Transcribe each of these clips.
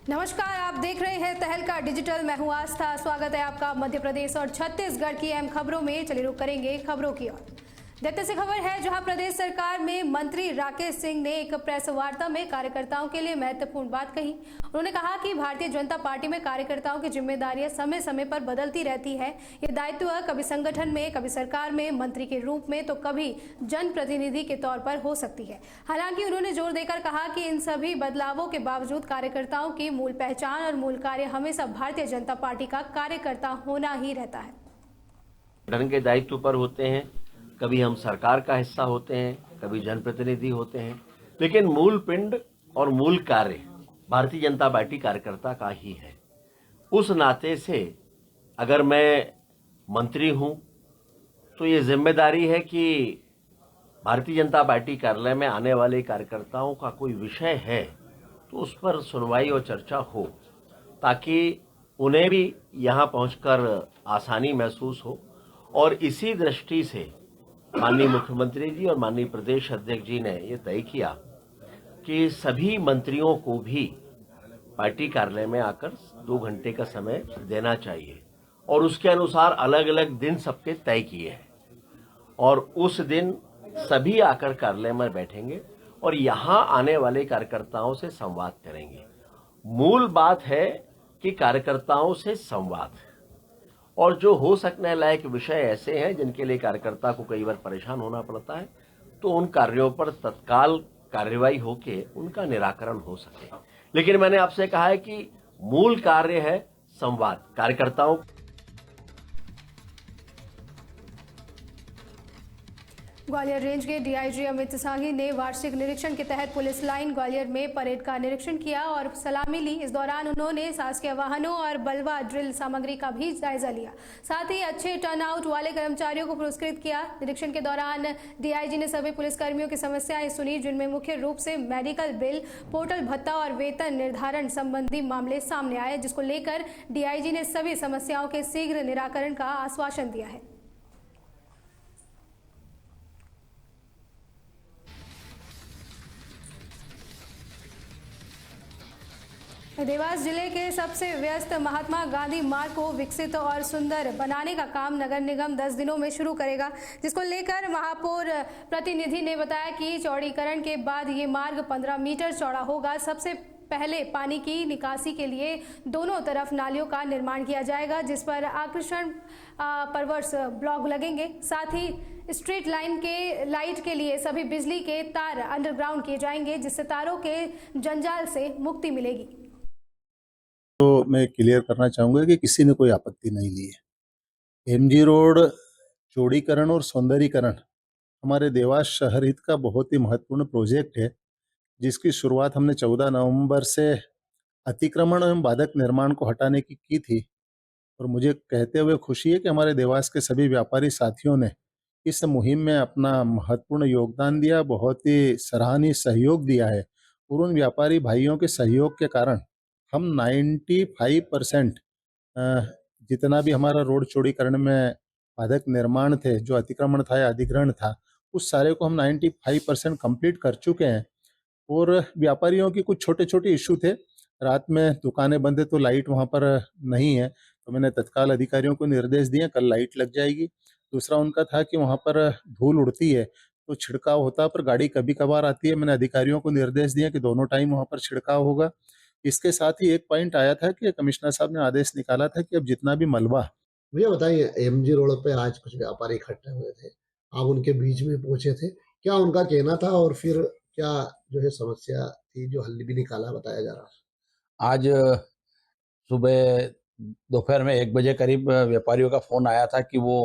नमस्कार, आप देख रहे हैं तहलका डिजिटल। मैं हूं आस्था। स्वागत है आपका मध्य प्रदेश और छत्तीसगढ़ की अहम खबरों में। चलिए रुक करेंगे खबरों की ओर। देखते से खबर है जहां प्रदेश सरकार में मंत्री राकेश सिंह ने एक प्रेस वार्ता में कार्यकर्ताओं के लिए महत्वपूर्ण बात कही। उन्होंने कहा कि भारतीय जनता पार्टी में कार्यकर्ताओं की जिम्मेदारियां समय समय पर बदलती रहती है। ये दायित्व कभी संगठन में, कभी सरकार में मंत्री के रूप में, तो कभी जनप्रतिनिधि के तौर पर हो सकती है। हालांकि उन्होंने जोर देकर कहा कि इन सभी बदलावों के बावजूद कार्यकर्ताओं की मूल पहचान और मूल कार्य हमेशा भारतीय जनता पार्टी का कार्यकर्ता होना ही रहता है। संगठन के दायित्व पर होते हैं, कभी हम सरकार का हिस्सा होते हैं, कभी जनप्रतिनिधि होते हैं, लेकिन मूल पिंड और मूल कार्य भारतीय जनता पार्टी कार्यकर्ता का ही है। उस नाते से अगर मैं मंत्री हूं तो ये जिम्मेदारी है कि भारतीय जनता पार्टी कार्यालय में आने वाले कार्यकर्ताओं का कोई विषय है तो उस पर सुनवाई और चर्चा हो, ताकि उन्हें भी यहाँ पहुंचकर आसानी महसूस हो। और इसी दृष्टि से माननीय मुख्यमंत्री जी और माननीय प्रदेश अध्यक्ष जी ने ये तय किया कि सभी मंत्रियों को भी पार्टी कार्यालय में आकर 2 घंटे का समय देना चाहिए और उसके अनुसार अलग अलग दिन सबके तय किए हैं और उस दिन सभी आकर कार्यालय में बैठेंगे और यहाँ आने वाले कार्यकर्ताओं से संवाद करेंगे। मूल बात है कि कार्यकर्ताओं से संवाद, और जो हो सकने लायक विषय ऐसे हैं जिनके लिए कार्यकर्ता को कई बार परेशान होना पड़ता है, तो उन कार्यों पर तत्काल कार्यवाही होके उनका निराकरण हो सके। लेकिन मैंने आपसे कहा है कि मूल कार्य है संवाद कार्यकर्ताओं। ग्वालियर रेंज के डीआईजी अमित सांघी ने वार्षिक निरीक्षण के तहत पुलिस लाइन ग्वालियर में परेड का निरीक्षण किया और सलामी ली। इस दौरान उन्होंने शासकीय वाहनों और बलवा ड्रिल सामग्री का भी जायजा लिया। साथ ही अच्छे टर्नआउट वाले कर्मचारियों को पुरस्कृत किया। निरीक्षण के दौरान डीआईजी ने सभी पुलिसकर्मियों की समस्याएं सुनी, जिनमें मुख्य रूप से मेडिकल बिल, पोर्टल भत्ता और वेतन निर्धारण संबंधी मामले सामने आए, जिसको लेकर डीआईजी ने सभी समस्याओं के शीघ्र निराकरण का आश्वासन दिया है। देवास जिले के सबसे व्यस्त महात्मा गांधी मार्ग को विकसित और सुंदर बनाने का काम नगर निगम 10 दिनों में शुरू करेगा, जिसको लेकर महापौर प्रतिनिधि ने बताया कि चौड़ीकरण के बाद ये मार्ग 15 मीटर चौड़ा होगा। सबसे पहले पानी की निकासी के लिए दोनों तरफ नालियों का निर्माण किया जाएगा, जिस पर आकर्षण परवर्स ब्लॉक लगेंगे। साथ ही स्ट्रीट लाइन के लाइट के लिए सभी बिजली के तार अंडरग्राउंड किए जाएंगे, जिससे तारों के जंजाल से मुक्ति मिलेगी। तो मैं क्लियर करना चाहूँगा कि किसी ने कोई आपत्ति नहीं ली है। एमजी रोड चौड़ीकरण और सौंदर्यीकरण हमारे देवास शहर हित का बहुत ही महत्वपूर्ण प्रोजेक्ट है, जिसकी शुरुआत हमने 14 नवंबर से अतिक्रमण एवं बाधक निर्माण को हटाने की थी। और मुझे कहते हुए खुशी है कि हमारे देवास के सभी व्यापारी साथियों ने इस मुहिम में अपना महत्वपूर्ण योगदान दिया, बहुत ही सराहनीय सहयोग दिया है। और उन व्यापारी भाइयों के सहयोग के कारण हम 95% जितना भी हमारा रोड चौड़ीकरण में बाधक निर्माण थे, जो अतिक्रमण था या अधिग्रहण था, उस सारे को हम 95% कंप्लीट कर चुके हैं। और व्यापारियों की कुछ छोटे छोटे इशू थे, रात में दुकानें बंद है तो लाइट वहाँ पर नहीं है, तो मैंने तत्काल अधिकारियों को निर्देश दिए कल लाइट लग जाएगी। दूसरा उनका था कि वहाँ पर धूल उड़ती है तो छिड़काव होता है, पर गाड़ी कभी कभार आती है। मैंने अधिकारियों को निर्देश दिया कि दोनों टाइम वहाँ पर छिड़काव होगा। इसके साथ ही एक पॉइंट आया था कि कमिश्नर साहब ने आदेश निकाला था कि अब जितना भी मलबा। मुझे बताइए, एमजी रोड पे आज कुछ व्यापारी इकट्ठे हुए थे, आप उनके बीच में पहुंचे थे, क्या उनका कहना था और फिर क्या जो है समस्या थी जो हल भी निकाला बताया जा रहा? आज सुबह दोपहर में 1 बजे करीब व्यापारियों का फोन आया था कि वो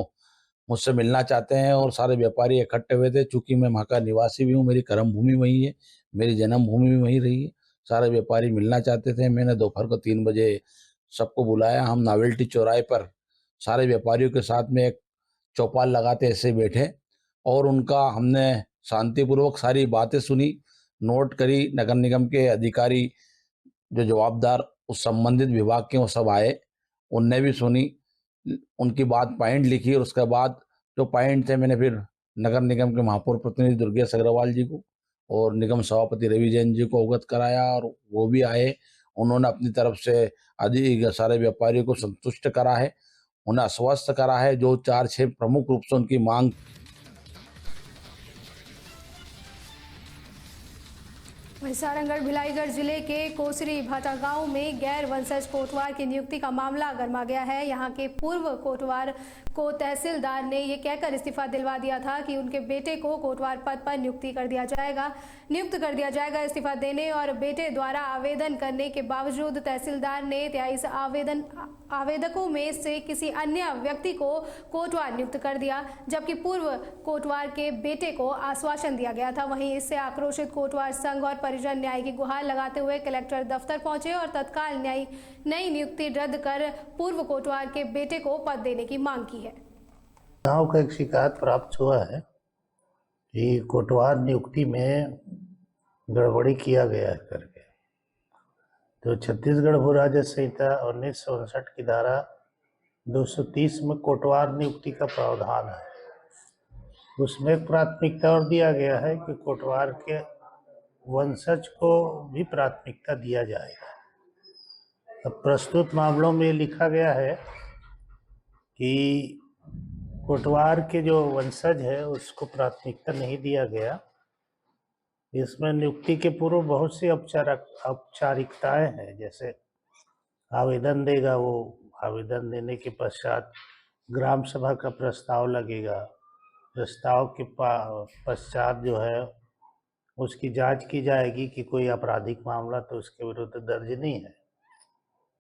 मुझसे मिलना चाहते हैं और सारे व्यापारी इकट्ठे हुए थे। चूंकि मैं वहाँ का निवासी भी हूँ, मेरी कर्म भूमि वहीं है, मेरी जन्मभूमि भी वहीं रही है, सारे व्यापारी मिलना चाहते थे। मैंने दोपहर को 3 बजे सबको बुलाया। हम नावेल्टी चौराहे पर सारे व्यापारियों के साथ में एक चौपाल लगाते ऐसे बैठे और उनका हमने शांतिपूर्वक सारी बातें सुनी, नोट करी। नगर निगम के अधिकारी जो जवाबदार उस संबंधित विभाग के वो सब आए, उनने भी सुनी, उनकी बात पॉइंट लिखी और उसके बाद जो पॉइंट थे मैंने फिर नगर निगम के महापौर प्रतिनिधि दुर्गेश अग्रवाल जी को और निगम सभापति रवि जैन जी को अवगत कराया और वो भी आए उन्होंने अपनी तरफ से अधिक सारे व्यापारियों को संतुष्ट करा है, उन्हें आश्वस्त करा है। जो 4-6 प्रमुख रूप से उनकी मांग वहीं सारंगढ़ भिलाईगढ़ जिले के कोसरी भाटा गांव में गैर वंशज कोटवार की नियुक्ति का मामला गरमा गया है। यहां के पूर्व कोटवार को तहसीलदार ने ये कहकर इस्तीफा दिलवा दिया था कि उनके बेटे को कोटवार पद पर नियुक्त कर दिया जाएगा। इस्तीफा देने और बेटे द्वारा आवेदन करने के बावजूद तहसीलदार ने 23 आवेदकों में से किसी अन्य व्यक्ति को कोटवार नियुक्त कर दिया, जबकि पूर्व कोटवार के बेटे को आश्वासन दिया गया था। वहीं इससे आक्रोशित कोटवार संघ और परिजन न्याय की गुहार लगाते हुए कलेक्टर दफ्तर पहुंचे और तत्काल नई नियुक्ति रद्द कर पूर्व कोटवार के बेटे को पद देने की मांग की है। गांव का एक शिकायत प्राप्त हुआ है कि कोटवार नियुक्ति में गड़बड़ी किया गया है करके। तो छत्तीसगढ़ भू राज्य संहिता 1959 की धारा 230 में कोटवार नियुक्ति का प्रावधान है। उसमें एक प्राथमिकता और दिया गया है कि कोटवार के वंशज को भी प्राथमिकता दिया जाएगा। अब प्रस्तुत मामलों में लिखा गया है कि कोटवार के जो वंशज है उसको प्राथमिकता नहीं दिया गया। इसमें नियुक्ति के पूर्व बहुत सी औपचारिकताएं हैं, जैसे आवेदन देगा, वो आवेदन देने के पश्चात ग्राम सभा का प्रस्ताव लगेगा। प्रस्ताव के पश्चात जो है उसकी जांच की जाएगी कि कोई आपराधिक मामला तो उसके विरुद्ध दर्ज नहीं है।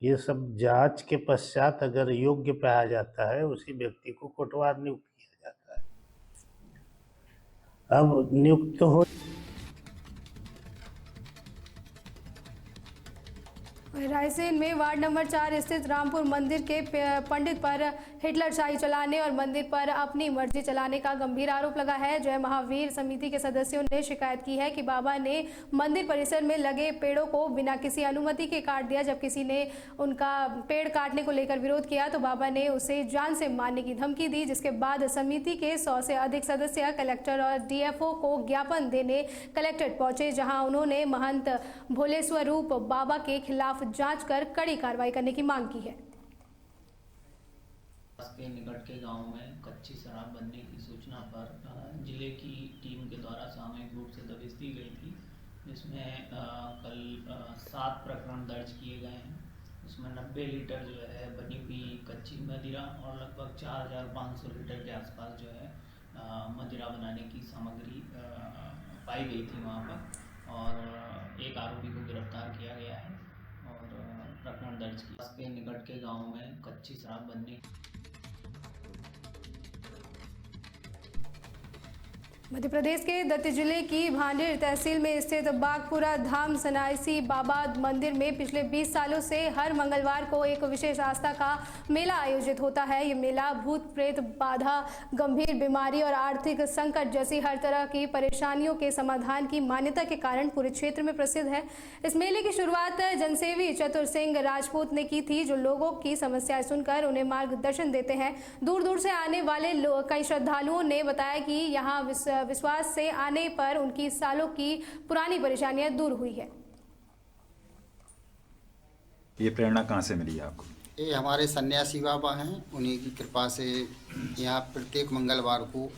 ये सब जांच के पश्चात अगर योग्य पाया जाता है उसी व्यक्ति को कोटवार नियुक्त किया जाता है। अब नियुक्त हो रायसेन में वार्ड नंबर 4 स्थित रामपुर मंदिर के पंडित पर हिटलरशाही चलाने और मंदिर पर अपनी मर्जी चलाने का गंभीर आरोप लगा है। जय महावीर समिति के सदस्यों ने शिकायत की है कि बाबा ने मंदिर परिसर में लगे पेड़ों को बिना किसी अनुमति के काट दिया। जब किसी ने उनका पेड़ काटने को लेकर विरोध किया तो बाबा ने उसे जान से मारने की धमकी दी, जिसके बाद समिति के 100 से अधिक सदस्य कलेक्टर और डीएफओ को ज्ञापन देने कलेक्ट्रेट पहुंचे, जहां उन्होंने महंत भोलेस्वरूप बाबा के खिलाफ जांच कर कड़ी कार्रवाई करने की मांग की है। के निकट के गांव में कच्ची शराब बनने की सूचना पर जिले की टीम के द्वारा सामूहिक रूप से दबिश दी गई थी, जिसमें कल 7 प्रकरण दर्ज किए गए हैं। उसमें 90 लीटर जो है बनी हुई कच्ची मदिरा और लगभग 4500 लीटर के आसपास जो है मदिरा बनाने की सामग्री पाई गई थी वहाँ पर, और एक आरोपी को गिरफ्तार किया गया है और प्रकरण दर्ज किया। के निकट के गांव में कच्ची शराब बनने मध्य प्रदेश के दत्ती जिले की भांडेर तहसील में स्थित बागपुरा धाम सनाइसी बाबा मंदिर में पिछले 20 सालों से हर मंगलवार को एक विशेष आस्था का मेला आयोजित होता है। ये मेला भूत प्रेत बाधा, गंभीर बीमारी और आर्थिक संकट जैसी हर तरह की परेशानियों के समाधान की मान्यता के कारण पूरे क्षेत्र में प्रसिद्ध है। इस मेले की शुरुआत जनसेवी चतुर सिंह राजपूत ने की थी, जो लोगों की समस्याएं सुनकर उन्हें मार्गदर्शन देते हैं। दूर दूर से आने वाले कई श्रद्धालुओं ने बताया कि यहाँ विश्वास से आने पर उनकी सालों की पुरानी परेशानियां दूर हुई है। ये प्रेरणा कहाँ से मिली आपको? ये हमारे सन्यासी बाबा हैं, उन्हीं की कृपा से यहाँ प्रत्येक मंगलवार को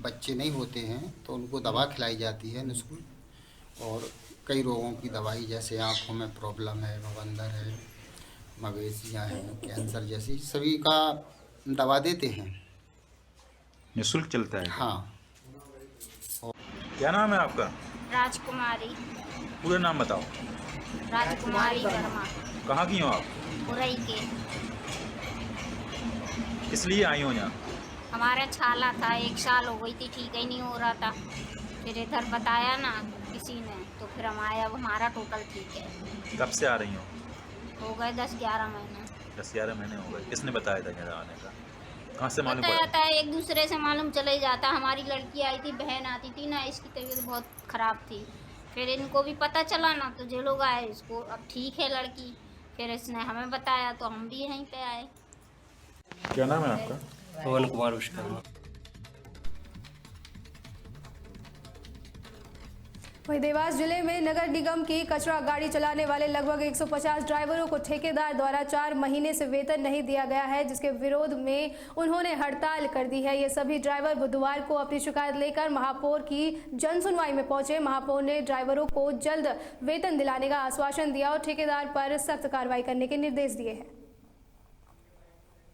बच्चे नहीं होते हैं तो उनको दवा खिलाई जाती है निःशुल्क, और कई रोगों की दवाई जैसे आँखों में प्रॉब्लम है, भवंदर है, मवेशियाँ हैं, कैंसर जैसी सभी का दवा देते हैं। निःशुल्क चलता है? हाँ। क्या नाम है आपका? राजकुमारी। पूरा नाम बताओ। राजकुमारी वर्मा। कहाँ की हो आप? उरई के। किस लिए आई हो यहाँ? हमारा छाला था, 1 साल हो गई थी, ठीक ही नहीं हो रहा था। फिर इधर बताया ना किसी ने, तो फिर हम आए। अब हमारा टोटल ठीक है। कब से आ रही हो? हो गए 10-11 महीने। 10-11 महीने हो गए। किसने बताया था यहाँ आने का? कहाँ से मालूम बताया पड़ा? था, एक दूसरे से मालूम चले जाता। हमारी लड़की आई थी, बहन आती थी ना, इसकी तबीयत बहुत ख़राब थी। फिर इनको भी पता चला ना, तो जो लोग आए इसको अब ठीक है लड़की। फिर इसने हमें बताया तो हम भी यहीं पे आए। क्या नाम है आपका? पवन कुमार विश्वकर्मा। वहीं देवास जिले में नगर निगम की कचरा गाड़ी चलाने वाले लगभग 150 ड्राइवरों को ठेकेदार द्वारा 4 महीने से वेतन नहीं दिया गया है, जिसके विरोध में उन्होंने हड़ताल कर दी है। ये सभी ड्राइवर बुधवार को अपनी शिकायत लेकर महापौर की जनसुनवाई में पहुंचे। महापौर ने ड्राइवरों को जल्द वेतन दिलाने का आश्वासन दिया और ठेकेदार पर सख्त कार्रवाई करने के निर्देश दिए हैं।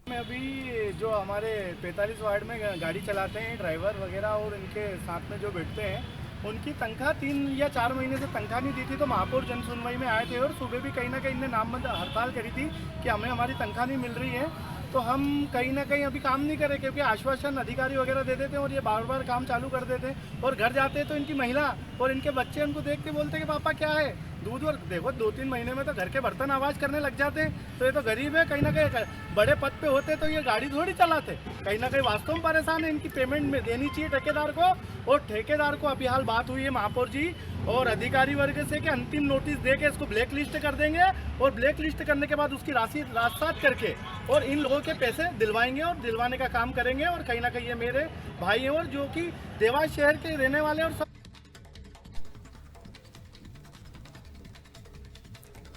में अभी जो हमारे 45 वार्ड में गाड़ी चलाते हैं ड्राइवर वगैरह और इनके साथ में जो बैठते हैं, उनकी तनख्वाह 3 या 4 महीने से तनख्वाह नहीं दी थी। तो महापौर जन सुनवाई में आए थे और सुबह भी कहीं ना कहीं इनने नामबंद हड़ताल करी थी कि हमें हमारी तनख्वाह नहीं मिल रही है। तो हम कहीं ना कहीं अभी काम नहीं करे क्योंकि आश्वासन अधिकारी वगैरह दे देते हैं और ये बार बार काम चालू कर देते हैं। और घर जाते हैं तो इनकी महिला और इनके बच्चे उनको देख के बोलते हैं कि पापा क्या है दूध। और देखो 2-3 महीने में तो घर के बर्तन आवाज़ करने लग जाते हैं। तो ये तो गरीब है, कहीं ना कहीं बड़े पद पे होते तो ये गाड़ी थोड़ी चलाते। कहीं ना कहीं वास्तव में परेशान है। इनकी पेमेंट में देनी चाहिए ठेकेदार को। और ठेकेदार को अभी हाल बात हुई है महापौर जी और अधिकारी वर्ग से कि अंतिम नोटिस दे के इसको ब्लैक लिस्ट कर देंगे और ब्लैक लिस्ट करने के बाद उसकी राशि राजसात करके और इन लोगों के पैसे दिलवाएंगे और दिलवाने का काम करेंगे। और कहीं ना कहीं ये मेरे भाई हैं और जो कि देवास शहर के रहने वाले और सब।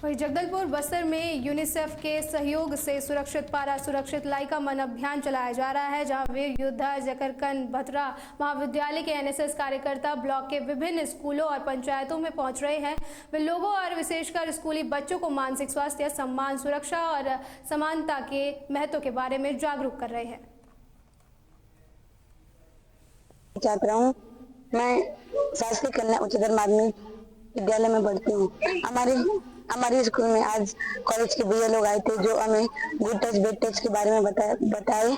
वहीं जगदलपुर बस्तर में यूनिसेफ के सहयोग से सुरक्षित पारा सुरक्षित लाइका मन अभियान चलाया जा रहा है, जहां वीर योद्धा जकरकन भतरा महाविद्यालय के एनएसएस कार्यकर्ता ब्लॉक के विभिन्न स्कूलों और पंचायतों में पहुंच रहे हैं। वे लोगों और विशेषकर स्कूली बच्चों को मानसिक स्वास्थ्य, सम्मान, सुरक्षा और समानता के महत्व के बारे में जागरूक कर रहे हैं। छात्राओं, मैं शासकीय कन्या उच्चतर माध्यमिक विद्यालय में पढ़ती हूँ। हमारे स्कूल में आज कॉलेज के भैया लोग आए थे जो हमें गुड टच बैड टच के बारे में बताए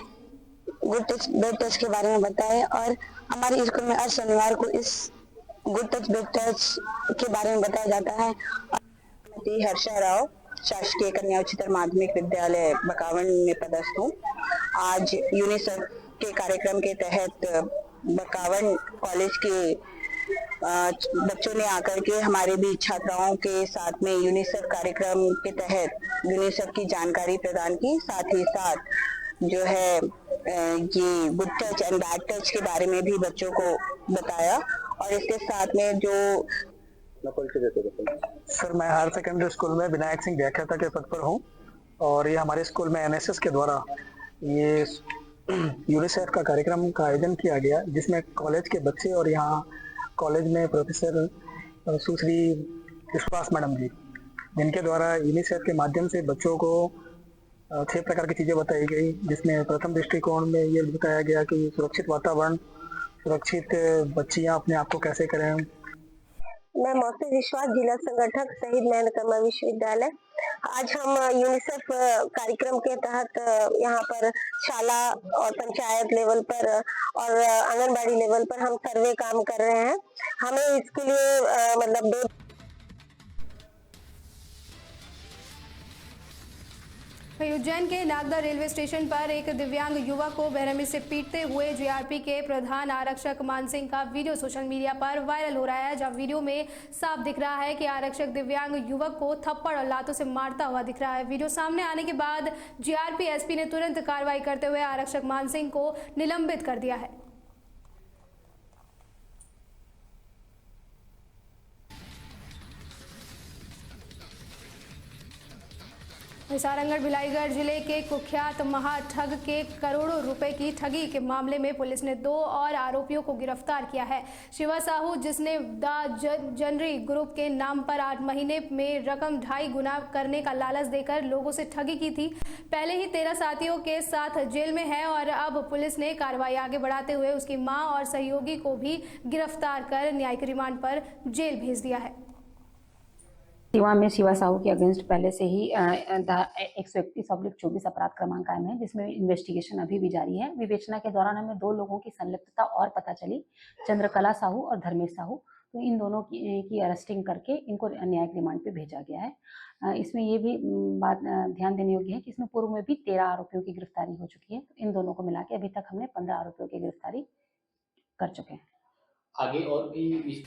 गुड टच बैड टच के बारे में बताए। और हमारे स्कूल में हर शनिवार को इस गुड टच बैड टच के बारे में बताया जाता है। मैं हर्षा राव शासकीय कन्या उच्चतर माध्यमिक विद्यालय बकावन में पदस्थ हूँ। आज यूनिसेफ के कार्यक्रम के तहत बकावन कॉलेज के बच्चों ने आकर के हमारे भी छात्राओं के साथ में यूनिसेफ कार्यक्रम के तहत यूनिसेफ की जानकारी प्रदान की। साथ ही साथ जो है ये good touch and bad touch के बारे में भी बच्चों को बताया। और इसके साथ में जो सर, मैं हायर सेकेंडरी स्कूल में विनायक सिंह व्याख्याता के पद पर हूँ और ये हमारे स्कूल में एनएसएस के द्वारा ये यूनिसेफ का कार्यक्रम का आयोजन किया गया, जिसमें कॉलेज के बच्चे और यहाँ कॉलेज में प्रोफेसर सुश्री विश्वास मैडम जी, जिनके द्वारा यूनिसेफ के माध्यम से बच्चों को 6 प्रकार की चीज़ें बताई गई, जिसमें प्रथम दृष्टिकोण में ये बताया गया कि सुरक्षित वातावरण, सुरक्षित बच्चियाँ अपने आप को कैसे करें। मैं मौसी विश्वास, जिला संगठक शहीद महेंद्र कर्मा विश्वविद्यालय। आज हम यूनिसेफ कार्यक्रम के तहत यहाँ पर शाला और पंचायत लेवल पर और आंगनबाड़ी लेवल पर हम सर्वे काम कर रहे हैं। हमें इसके लिए मतलब 2 उज्जैन के नागदा रेलवे स्टेशन पर एक दिव्यांग युवक को बेरहमी से पीटते हुए जीआरपी के प्रधान आरक्षक मान सिंह का वीडियो सोशल मीडिया पर वायरल हो रहा है, जहां वीडियो में साफ दिख रहा है कि आरक्षक दिव्यांग युवक को थप्पड़ और लातों से मारता हुआ दिख रहा है। वीडियो सामने आने के बाद जीआरपी एसपी ने तुरंत कार्रवाई करते हुए आरक्षक मान सिंह को निलंबित कर दिया है। सारंगढ़ भिलाईगढ़ जिले के कुख्यात महाठग के करोड़ों रुपए की ठगी के मामले में पुलिस ने 2 और आरोपियों को गिरफ्तार किया है। शिवा साहू, जिसने द जनरी ग्रुप के नाम पर 8 महीने में रकम 2.5 गुना करने का लालच देकर लोगों से ठगी की थी, पहले ही 13 साथियों के साथ जेल में है और अब पुलिस ने कार्रवाई आगे बढ़ाते हुए उसकी मां और सहयोगी को भी गिरफ्तार कर न्यायिक रिमांड पर जेल भेज दिया है। शिवा में शिवा साहू के अगेंस्ट पहले से ही 131/24 अपराध क्रमांक कायम है, जिसमें इन्वेस्टिगेशन अभी भी जारी है। विवेचना के दौरान हमें 2 लोगों की संलिप्तता और पता चली, चंद्रकला साहू और धर्मेश साहू। तो इन दोनों की अरेस्टिंग करके इनको न्यायिक रिमांड पे भेजा गया है। इसमें ये भी बात ध्यान देने योग्य है कि इसमें पूर्व में भी 13 आरोपियों की गिरफ्तारी हो चुकी है। तो इन दोनों को मिला के अभी तक हमने 15 आरोपियों की गिरफ्तारी कर चुके हैं। आगे और भी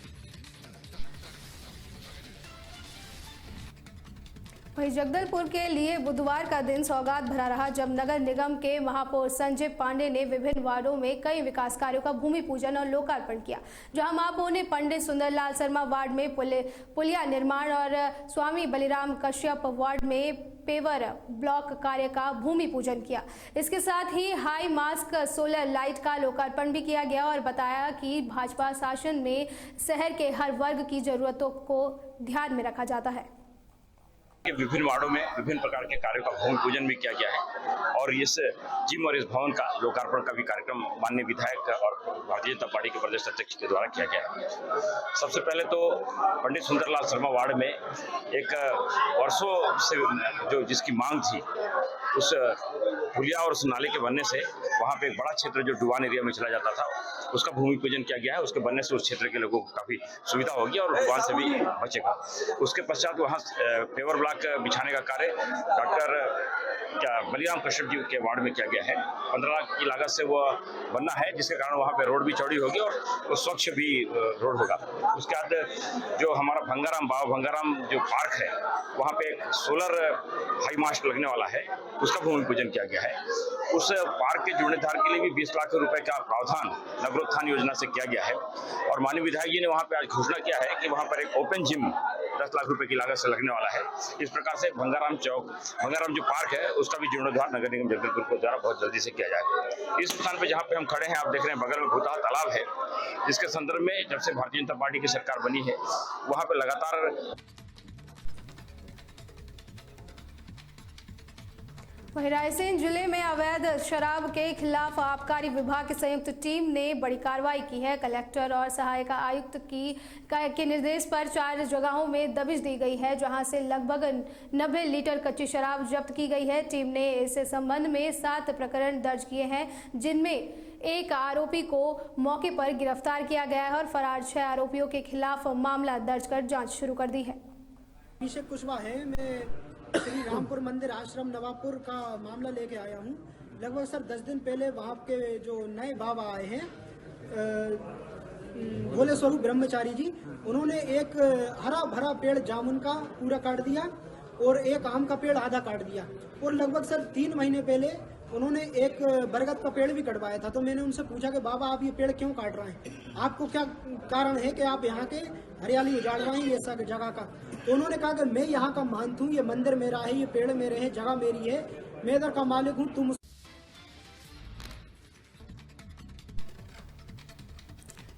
वहीं जगदलपुर के लिए बुधवार का दिन सौगात भरा रहा, जब नगर निगम के महापौर संजय पांडे ने विभिन्न वार्डों में कई विकास कार्यों का भूमि पूजन और लोकार्पण किया। जहां महापौर ने पंडित सुंदरलाल शर्मा वार्ड में पुलिया निर्माण और स्वामी बलिराम कश्यप वार्ड में पेवर ब्लॉक कार्य का भूमि पूजन किया। इसके साथ ही हाई मास्क सोलर लाइट का लोकार्पण भी किया गया और बताया कि भाजपा शासन में शहर के हर वर्ग की जरूरतों को ध्यान में रखा जाता है। विभिन्न वार्डों में विभिन्न प्रकार के कार्यों का भूमि पूजन भी किया गया है और इस जिम और इस भवन का लोकार्पण का भी कार्यक्रम माननीय विधायक और भारतीय जनता पार्टी के प्रदेश अध्यक्ष के द्वारा किया गया है। सबसे पहले तो पंडित सुंदरलाल शर्मा वार्ड में एक वर्षों से जिसकी मांग थी, उस पुलिया और उस नाले के बनने से वहाँ पे एक बड़ा क्षेत्र जो डुबान एरिया में चला जाता था, उसका भूमि पूजन किया गया है। उसके बनने से उस क्षेत्र के लोगों को काफी सुविधा होगी और डुबान से भी बचेगा। उसके पश्चात वहाँ पेवर ब्लॉक बिछाने का कार्य डॉक्टर बलिराम कश्यप जी के वार्ड में किया गया है। 15 लाख की लागत से वो बनना है, जिसके कारण वहाँ पे रोड भी चौड़ी होगी और वो स्वच्छ भी रोड होगा। उसके बाद जो हमारा बाबा भंगाराम जो पार्क है, वहाँ पे एक सोलर हाई मास्ट लगने वाला है, उसका भूमि पूजन किया गया है। उस पार्क के जीर्णोद्धार के लिए भी 20 लाख रुपए का प्रावधान नगरोत्थान योजना से किया गया है और माननीय विधायक जी ने वहाँ पे आज घोषणा किया है कि वहाँ पर एक ओपन जिम 10 लाख रुपए की लागत से लगने वाला है। इस प्रकार से भंगाराम जो पार्क है, उसका भी जीर्णोद्धार नगर निगम जगदलपुर के द्वारा बहुत जल्दी से किया जाएगा। इस स्थान पे जहाँ पे हम खड़े हैं, आप देख रहे हैं बगल में भूतहा तालाब है, जिसके संदर्भ में जब से भारतीय जनता पार्टी की सरकार बनी है, वहाँ पे लगातार। वहीं रायसेन जिले में अवैध शराब के खिलाफ आबकारी विभाग की संयुक्त टीम ने बड़ी कार्रवाई की है। कलेक्टर और सहायक आयुक्त के निर्देश पर 4 जगहों में दबिश दी गई है, जहां से लगभग 90 लीटर कच्ची शराब जब्त की गई है। टीम ने इस संबंध में 7 प्रकरण दर्ज किए हैं, जिनमें एक आरोपी को मौके पर गिरफ्तार किया गया है और फरार 6 आरोपियों के खिलाफ मामला दर्ज कर जाँच शुरू कर दी है। अभिषेक कुशवाहा है, मैं श्री रामपुर मंदिर आश्रम नवापुर का मामला लेके आया हूँ। लगभग सर 10 दिन पहले वहाँ के जो नए बाबा आए हैं, भोले स्वरूप ब्रह्मचारी जी, उन्होंने एक हरा भरा पेड़ जामुन का पूरा काट दिया और एक आम का पेड़ आधा काट दिया। और लगभग सर 3 महीने पहले उन्होंने एक बरगद का पेड़ भी कटवाया था। तो मैंने उनसे पूछा कि बाबा आप ये पेड़ क्यों काट रहे हैं, आपको क्या कारण है कि आप यहाँ के हरियाली उजाड़ रहे हैं ये सब जगह का। तो उन्होंने कहा कि मैं यहाँ का महंत हूँ, ये मंदिर मेरा है, ये पेड़ मेरे हैं, जगह मेरी है, मैं इधर का मालिक हूँ, तुम।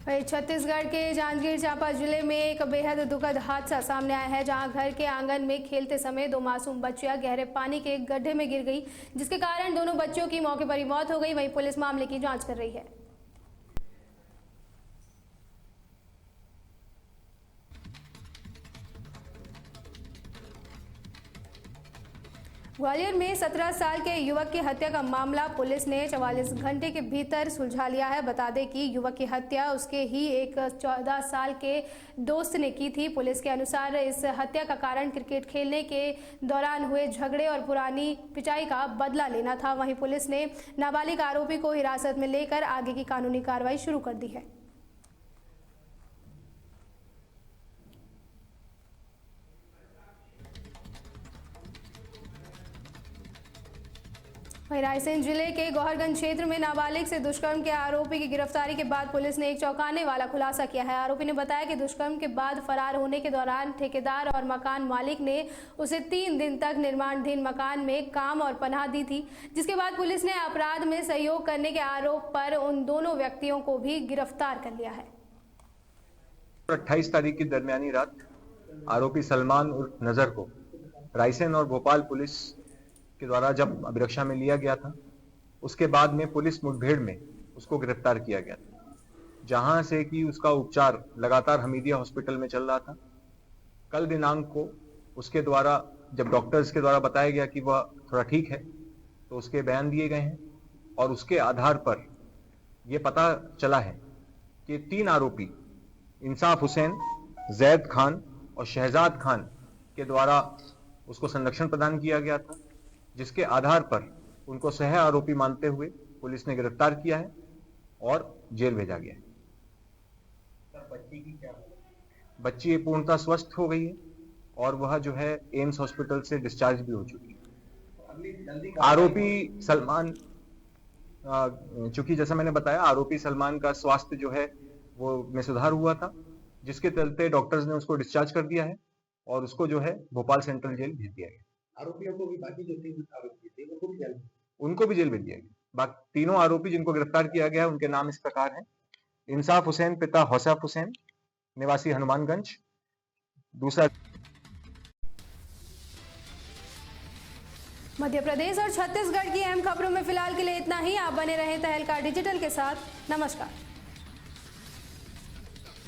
वहीं छत्तीसगढ़ के जांजगीर चांपा जिले में एक बेहद दुखद हादसा सामने आया है, जहां घर के आंगन में खेलते समय 2 मासूम बच्चियां गहरे पानी के एक गड्ढे में गिर गई, जिसके कारण दोनों बच्चों की मौके पर ही मौत हो गई। वहीं पुलिस मामले की जांच कर रही है। ग्वालियर में 17 साल के युवक की हत्या का मामला पुलिस ने 44 घंटे के भीतर सुलझा लिया है। बता दें कि युवक की हत्या उसके ही एक 14 साल के दोस्त ने की थी। पुलिस के अनुसार इस हत्या का कारण क्रिकेट खेलने के दौरान हुए झगड़े और पुरानी पिटाई का बदला लेना था। वहीं पुलिस ने नाबालिग आरोपी को हिरासत में लेकर आगे की कानूनी कार्रवाई शुरू कर दी है। वहीं रायसेन जिले के गौहरगंज क्षेत्र में नाबालिग से दुष्कर्म के आरोपी की गिरफ्तारी के बाद पुलिस ने एक चौंकाने वाला खुलासा किया है। आरोपी ने बताया कि दुष्कर्म के बाद फरार होने के दौरान ठेकेदार और मकान मालिक ने उसे 3 दिन तक निर्माणाधीन मकान में काम और पनाह दी थी, जिसके बाद पुलिस ने अपराध में सहयोग करने के आरोप पर उन दोनों व्यक्तियों को भी गिरफ्तार कर लिया है। 28 तारीख की दरमियानी रात आरोपी सलमान उर्फ नजर को रायसेन और भोपाल पुलिस के द्वारा जब अभिरक्षा में लिया गया था, उसके बाद में पुलिस मुठभेड़ में उसको गिरफ्तार किया गया था, जहां से कि उसका उपचार लगातार हमीदिया हॉस्पिटल में चल रहा था। कल दिनांक को उसके द्वारा जब डॉक्टर्स के द्वारा बताया गया कि वह थोड़ा ठीक है, तो उसके बयान दिए गए हैं और उसके आधार पर यह पता चला है कि 3 आरोपी इंसाफ हुसैन, जैद खान और शहजाद खान के द्वारा उसको संरक्षण प्रदान किया गया था, जिसके आधार पर उनको सह आरोपी मानते हुए पुलिस ने गिरफ्तार किया है और जेल भेजा गया है। बच्ची की क्या? बच्ची पूर्णतः स्वस्थ हो गई है और वह जो है एम्स हॉस्पिटल से डिस्चार्ज भी हो चुकी है। आरोपी सलमान, चूंकि जैसा मैंने बताया आरोपी सलमान का स्वास्थ्य जो है वो में सुधार हुआ था, जिसके चलते डॉक्टर्स ने उसको डिस्चार्ज कर दिया है और उसको जो है भोपाल सेंट्रल जेल भेज दिया गया। आरोपियों को भी बाकी जो 3 आरोपी थे उनको भी जेल, उनको भी जेल भेज दिया गया। बाकी 3 आरोपी जिनको गिरफ्तार किया गया है उनके नाम इस प्रकार हैं: इंसाफ हुसैन पिता हौसैफ हुसैन निवासी हनुमानगंज, दूसरा। मध्य प्रदेश और छत्तीसगढ़ की अहम खबरों में फिलहाल के लिए इतना ही। आप बने रहें तहलका डिजिटल के साथ। नमस्कार।